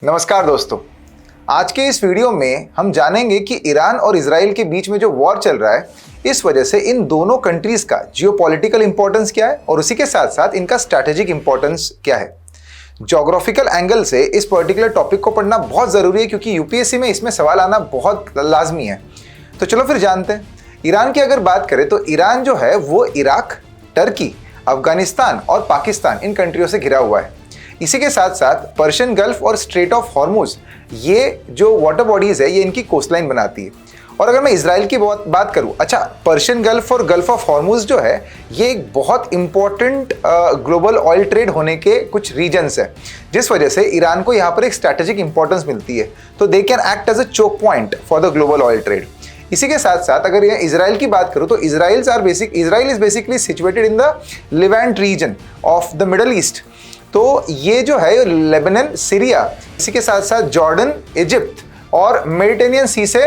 नमस्कार दोस्तों, आज के इस वीडियो में हम जानेंगे कि ईरान और इजराइल के बीच में जो वॉर चल रहा है, इस वजह से इन दोनों कंट्रीज का जियोपॉलिटिकल इंपॉर्टेंस क्या है और उसी के साथ साथ इनका स्ट्रैटेजिक इंपॉर्टेंस क्या है। ज्योग्राफिकल एंगल से इस पर्टिकुलर टॉपिक को पढ़ना बहुत ज़रूरी है क्योंकि यूपीएससी में इसमें सवाल आना बहुत लाजमी है। तो चलो फिर जानते हैं। ईरान की अगर बात करें तो ईरान जो है वो इराक, टर्की, अफगानिस्तान और पाकिस्तान इन कंट्रियों से घिरा हुआ है। इसी के साथ साथ पर्शियन गल्फ और स्ट्रेट ऑफ हॉर्मुज, ये जो वाटर बॉडीज है ये इनकी कोस्टलाइन बनाती है। और अगर मैं इजराइल की बात करूं, अच्छा, पर्शियन गल्फ और गल्फ ऑफ हॉर्मुज जो है ये एक बहुत इंपॉर्टेंट ग्लोबल ऑयल ट्रेड होने के कुछ रीजन्स है, जिस वजह से ईरान को यहाँ पर एक स्ट्रैटेजिक इंपॉर्टेंस मिलती है। तो they can act as a choke point for the global oil trade. इसी के साथ साथ अगर ये इजराइल की बात करूं तो Israel is basically situated in the Levant region of the Middle East. तो ये जो है लेबनान, सीरिया, इसी के साथ साथ जॉर्डन, इजिप्ट और मेडिटेरियन सी से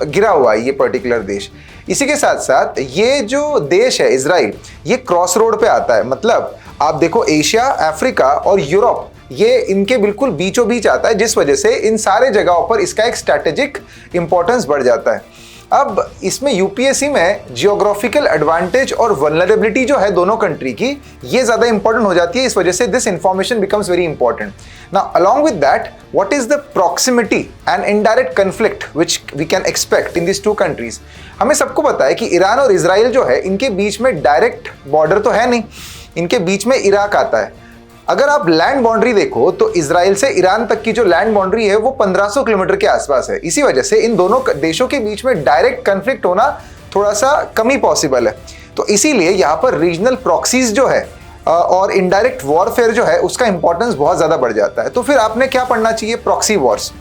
घिरा हुआ है ये पर्टिकुलर देश। इसी के साथ साथ ये जो देश है इजराइल, ये क्रॉस रोड पे आता है। मतलब आप देखो, एशिया, अफ्रीका और यूरोप ये इनके बिल्कुल बीचों बीच आता है, जिस वजह से इन सारे जगहों पर इसका एक स्ट्रैटेजिक इंपॉर्टेंस बढ़ जाता है। अब इसमें यूपीएससी में जियोग्राफिकल एडवांटेज और वल्नरेबिलिटी जो है दोनों कंट्री की, ये ज़्यादा इंपॉर्टेंट हो जाती है। इस वजह से this information becomes very important. Now along with that, what is the proximity and indirect conflict which we can expect in this two countries. हमें सबको पता है कि ईरान और इजराइल जो है इनके बीच में डायरेक्ट बॉर्डर तो है नहीं, इनके बीच में इराक आता है। अगर आप लैंड बाउंड्री देखो तो इजराइल से ईरान तक की जो लैंड बाउंड्री है वो 1500 किलोमीटर के आसपास है। इसी वजह से इन दोनों देशों के बीच में डायरेक्ट कन्फ्लिक्ट होना थोड़ा सा कम ही पॉसिबल है। तो इसीलिए यहाँ पर रीजनल प्रॉक्सीज जो है और इनडायरेक्ट वॉरफेयर जो है उसका इंपॉर्टेंस बहुत ज़्यादा बढ़ जाता है। तो फिर आपने क्या पढ़ना चाहिए? Proxy Wars.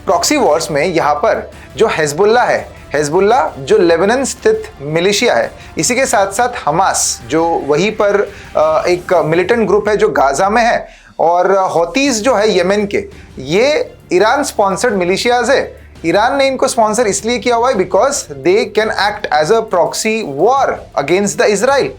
प्रॉक्सी वॉर्स में यहाँ पर जो हिजबुल्लाह है, हिजबुल्लाह जो लेबनान स्थित मिलिशिया है, इसी के साथ साथ हमास जो वहीं पर एक मिलिटेंट ग्रुप है जो गाजा में है, और हौतीस जो है यमन के, ये ईरान स्पॉन्सर्ड मिलिशियाज है। ईरान ने इनको स्पॉन्सर इसलिए किया हुआ है because they can act as a proxy war against the Israel.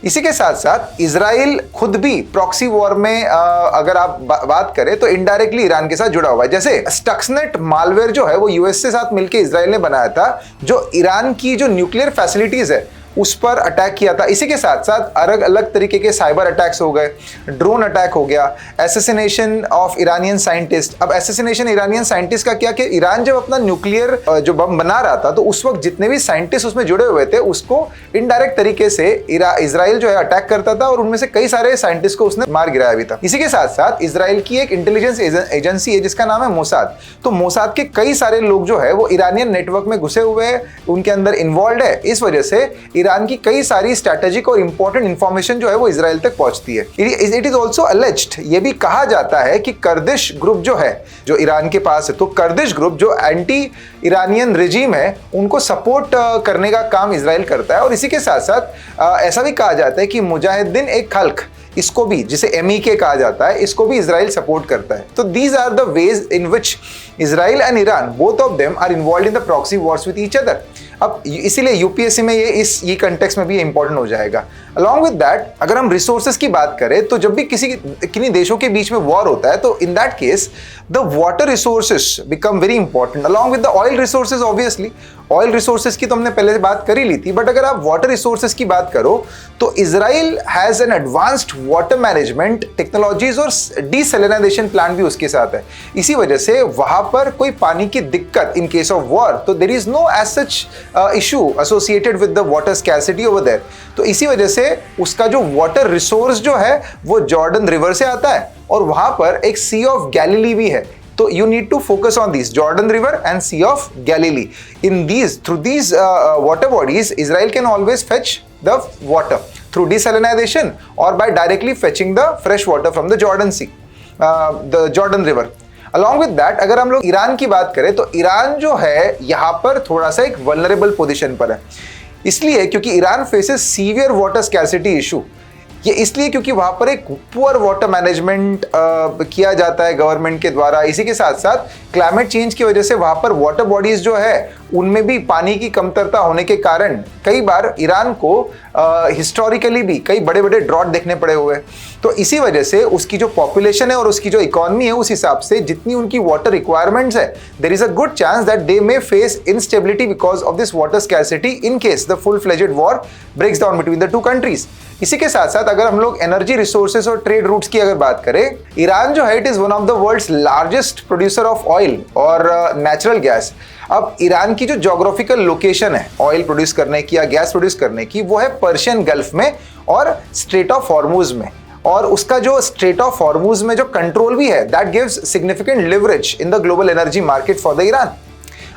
इसी के साथ साथ इजराइल खुद भी प्रॉक्सी वॉर में अगर आप बात करें तो इनडायरेक्टली ईरान के साथ जुड़ा हुआ है। जैसे स्टक्सनेट मालवेयर जो है वो यूएस के साथ मिलकर इजराइल ने बनाया था, जो ईरान की जो न्यूक्लियर फैसिलिटीज है उस पर अटैक किया था। इसी के साथ साथ अलग अलग तरीके के साइबर अटैक्स हो गए, ड्रोन अटैक हो गया, एसेसिनेशन ऑफ इरानियन साइंटिस्ट। अब एसेसिनेशन इरानियन साइंटिस्ट का क्या कि ईरान जब अपना न्यूक्लियर जो बम बना रहा था तो उस वक्त जितने भी साइंटिस्ट उसमें जुड़े हुए थे उसको इनडायरेक्ट तरीके से इजराइल जो है अटैक करता था, और उनमें से कई सारे साइंटिस्ट को उसने मार गिराया भी था। इसी के साथ साथ इजराइल की एक इंटेलिजेंस एजेंसी है जिसका नाम है मोसाद। तो मोसाद के कई सारे लोग जो है वो इरानियन नेटवर्क में घुसे हुए हैं, उनके अंदर इन्वॉल्व है। इस वजह से ईरान की कई सारी स्ट्रैटेजिक और इंपॉर्टेंट इंफॉर्मेशन जो है वो इजराइल तक पहुंचती है। इट इज ऑल्सो अलेज्ड, ये भी कहा जाता है कि कर्दिश ग्रुप जो है जो ईरान के पास है, तो कर्दिश ग्रुप जो एंटी ईरानियन रिजीम है उनको सपोर्ट करने का काम इजराइल करता है। और इसी के साथ साथ ऐसा भी कहा जाता है कि मुजाहिदीन एक खल्क, इसको भी, जिसे MEK कहा जाता है, इसको भी इजराइल सपोर्ट करता है। तो these are the ways in which Israel and Iran, both of them are involve in the proxy wars with each other. अब इसीलिए यूपीएससी में ये कंटेक्स्ट में भी इंपॉर्टेंट हो जाएगा। अलॉन्ग विद दैट, अगर हम रिसोर्सेज की बात करें तो जब भी किन्हीं देशों के बीच में वॉर होता है तो in that case the water resources become very important along with the oil resources. Obviously oil resources की तो हमने पहले बात कर ही ली थी, बट अगर आप वाटर रिसोर्सेज की बात करो तो Israel has an advanced water management technologies और डीसैलिनाइजेशन प्लान भी उसके साथ है। इसी वजह से वहां पर कोई पानी की दिक्कत इन केस ऑफ वॉर, तो there is no as such issue associated with the water scarcity over there. तो इसी वजह से उसका जो वाटर रिसोर्स जो है वो जॉर्डन रिवर से आता है, और वहां पर एक सी ऑफ गैलीली भी है। तो you need to focus on these Jordan River and Sea of Galilee. Through these water bodies, Israel can always fetch the water through desalination or by directly fetching the fresh water from the Jordan Sea, the Jordan River. Along with that, अगर हम लोग Iran की बात करें तो Iran जो है यहाँ पर थोड़ा सा एक vulnerable position पर है। इसलिए क्योंकि Iran faces severe water scarcity issue। ये इसलिए क्योंकि वहां पर एक पुअर वाटर मैनेजमेंट किया जाता है गवर्नमेंट के द्वारा। इसी के साथ साथ क्लाइमेट चेंज की वजह से वहां पर वाटर बॉडीज जो है उनमें भी पानी की कमतरता होने के कारण कई बार ईरान को हिस्टोरिकली भी कई बड़े बड़े ड्रॉट देखने पड़े हुए। तो इसी वजह से उसकी जो पॉपुलेशन है और उसकी जो इकोनॉमी है उस हिसाब से जितनी उनकी वाटर रिक्वायरमेंट्स है, there is a good chance that they may face instability because of this water scarcity in case the full fledged war breaks down between the two countries. इसी के साथ साथ अगर हम लोग एनर्जी रिसोर्सेज और trade routes की अगर बात करें, ईरान जो है it is one of the world's largest producer of oil और नेचुरल गैस। अब ईरान की जो ज्योग्राफिकल लोकेशन है ऑयल प्रोड्यूस करने की या गैस प्रोड्यूस करने की, वो है पर्शियन गल्फ में और स्ट्रेट ऑफ हॉर्मुज में। और उसका जो स्ट्रेट ऑफ हॉर्मुज में जो कंट्रोल भी है, that gives significant leverage in the global energy market for the Iran.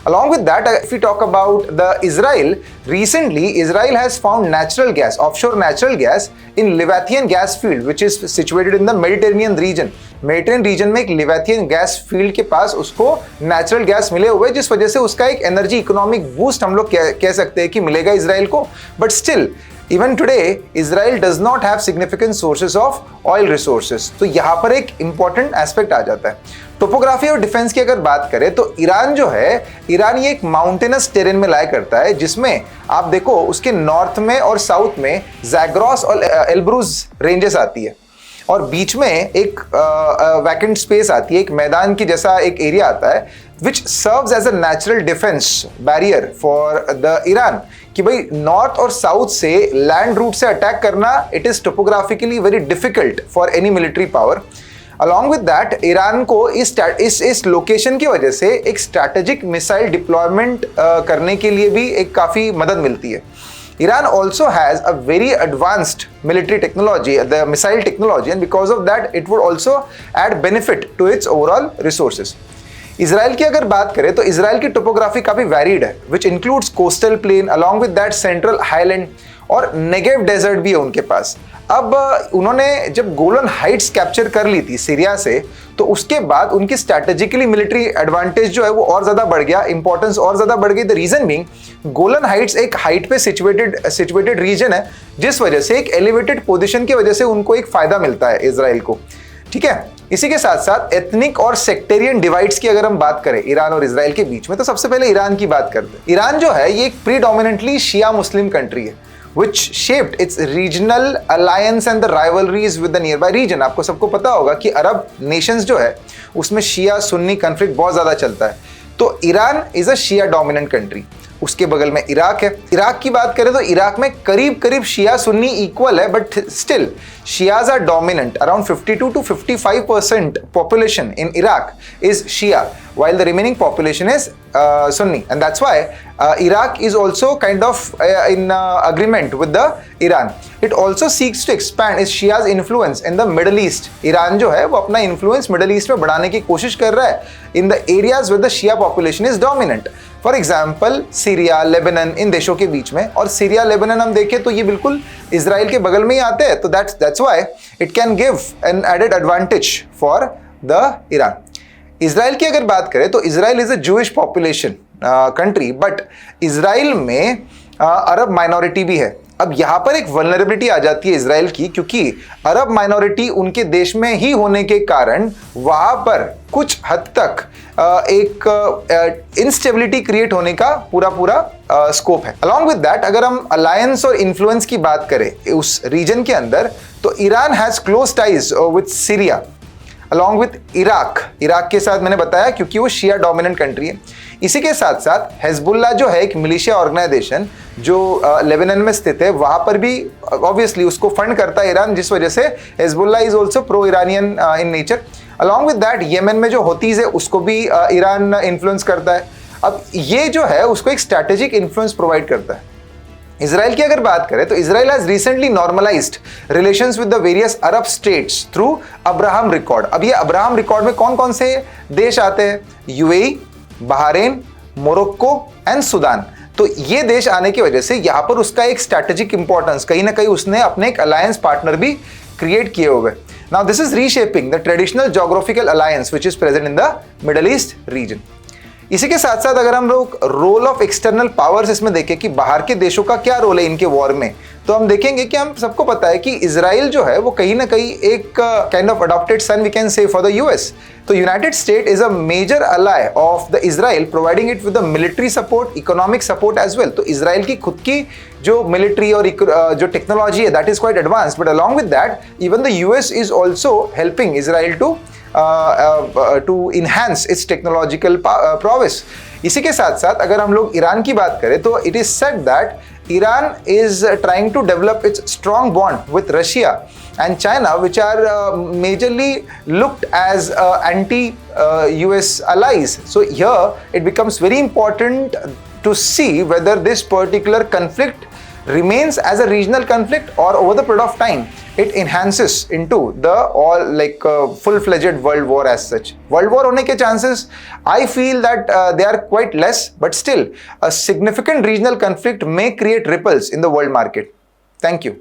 Along with that, if we talk about the Israel, recently Israel has found natural gas, offshore natural gas in Leviathan gas field, which is situated in the Mediterranean region. Mediterranean region में एक Leviathan gas field के पास उसको natural gas मिले हुए, जिस वजह से उसका एक energy economic boost हम लोग कह सकते हैं कि मिलेगा इजराइल को। But still, even today, Israel does not have significant sources of oil resources. तो यहाँ पर एक important aspect आ जाता है। टोपोग्राफी और डिफेंस की अगर बात करें तो ईरान जो है, ईरान ये एक माउंटेनस टेरेन में लाया करता है, जिसमें आप देखो उसके नॉर्थ में और साउथ में जैग्रोस और एल्ब्रूज रेंजेस आती है और बीच में एक वैकेंट स्पेस आती है, एक मैदान की जैसा एक एरिया आता है which serves as a natural defence barrier for the Iran, कि भाई नॉर्थ और साउथ से लैंड रूट से अटैक करना it is topographically very difficult for any military power. Along with that Iran को इस लोकेशन की वजह से एक स्ट्रैटेजिक मिसाइल डिप्लॉयमेंट करने के लिए भी एक काफ़ी मदद मिलती है। Iran also has a very advanced military technology, the missile technology, and because of that it would also add benefit to its overall resources. Israel की अगर बात करें तो इजराइल की टोपोग्राफी काफ़ी वैरिड है, which includes coastal plain along with that central highland और Negev desert भी है उनके पास। अब उन्होंने जब गोलन हाइट्स कैप्चर कर ली थी सीरिया से, तो उसके बाद उनकी स्ट्रैटेजिकली मिलिट्री एडवांटेज जो है वो और ज़्यादा बढ़ गया, इंपॉर्टेंस और ज़्यादा बढ़ गई। The reason being Golan Heights एक हाइट पे सिचुएटेड रीजन है, जिस वजह से एक एलिवेटेड पोजीशन की वजह से उनको एक फ़ायदा मिलता है इजराइल को। ठीक है, इसी के साथ साथ एथनिक और सेक्टेरियन डिवाइड्स की अगर हम बात करें ईरान और इजराइल के बीच में, तो सबसे पहले ईरान की बात करते हैं। ईरान जो है ये एक प्रीडोमिनेंटली शिया मुस्लिम कंट्री है which shaped its regional alliance and the rivalries with the nearby region। आपको सबको पता होगा कि अरब नेशंस जो है उसमें शिया सुन्नी कन्फ्लिक्ट बहुत ज़्यादा चलता है। तो Iran is a Shia dominant country. उसके बगल में इराक है। इराक की बात करें तो इराक में करीब करीब शिया सुन्नी इक्वल है, but still Shias are dominant. Around 52 to 55% population in Iraq is Shia, while the remaining population is Sunni, and that's why Iraq is also kind of in agreement with the Iran. It also seeks to expand its Shia's influence in the Middle East. Iran जो है वो अपना influence Middle East में बढ़ाने की कोशिश कर रहा है in the areas where the Shia population is dominant. For example Syria, Lebanon, इन देशों के बीच में। और सीरिया लेबनान हम देखें तो ये बिल्कुल इजराइल के बगल में ही आते हैं, तो that's why it can give an added advantage for the Iran. Israel की अगर बात करें तो Israel is a Jewish population country, but Israel में अरब माइनॉरिटी भी है। अब यहाँ पर एक वल्नरेबिलिटी आ जाती है इजराइल की, क्योंकि अरब माइनॉरिटी उनके देश में ही होने के कारण वहाँ पर कुछ हद तक एक इंस्टेबिलिटी क्रिएट होने का पूरा स्कोप है। अलॉन्ग विद दैट अगर हम अलायंस और इन्फ्लुएंस की बात करें उस रीजन के अंदर, तो Iran has close ties with Syria along with Iraq के साथ मैंने बताया क्योंकि वो शिया डोमिनेंट कंट्री है। इसी के साथ साथ हिजबुल्लाह जो है एक मिलिशिया ऑर्गेनाइजेशन जो लेबनान में स्थित है, वहाँ पर भी ऑब्वियसली उसको फंड करता है ईरान, जिस वजह से Hezbollah is also pro Iranian in nature. Along with that Yemen में जो होतीज़ है उसको भी ईरान इन्फ्लुएंस करता है। अब ये जो है उसको एक स्ट्रैटेजिक इन्फ्लुएंस प्रोवाइड करता है। इजराइल की अगर बात करें तो Israel has recently normalised relations with the various Arab states through Abraham record. अब ये अब्राहम रिकॉर्ड में कौन कौन से देश आते हैं? UAE, Bahrain, Morocco and Sudan. तो ये देश आने की वजह से यहाँ पर उसका एक स्ट्रैटेजिक इंपॉर्टेंस, कहीं ना कहीं उसने अपने एक अलायंस पार्टनर भी क्रिएट किए हुए। Now this is reshaping the traditional geographical alliance which is present in the Middle east region. इसी के साथ साथ अगर हम लोग रोल ऑफ एक्सटर्नल पावर्स इसमें देखें कि बाहर के देशों का क्या रोल है इनके वॉर में, तो हम देखेंगे कि हम सबको पता है कि इजराइल जो है वो कहीं ना कहीं एक kind of adopted son we can say for the US. तो United State is a major ally of the Israel, providing it with the military support, economic support as well. तो इजराइल की खुद की जो मिलिट्री और जो technology है that is quite advanced, but along with that even the US is also helping Israel to enhance its technological prowess. इसी के साथ साथ अगर हम लोग ईरान की बात करें तो it is said that Iran is trying to develop its strong bond with Russia and China, which are majorly looked as anti-US allies. So here it becomes very important to see whether this particular conflict remains as a regional conflict or over the period of time it enhances into the all like full-fledged world war as such. World war होने के chances I feel that they are quite less, but still a significant regional conflict may create ripples in the world market. Thank you.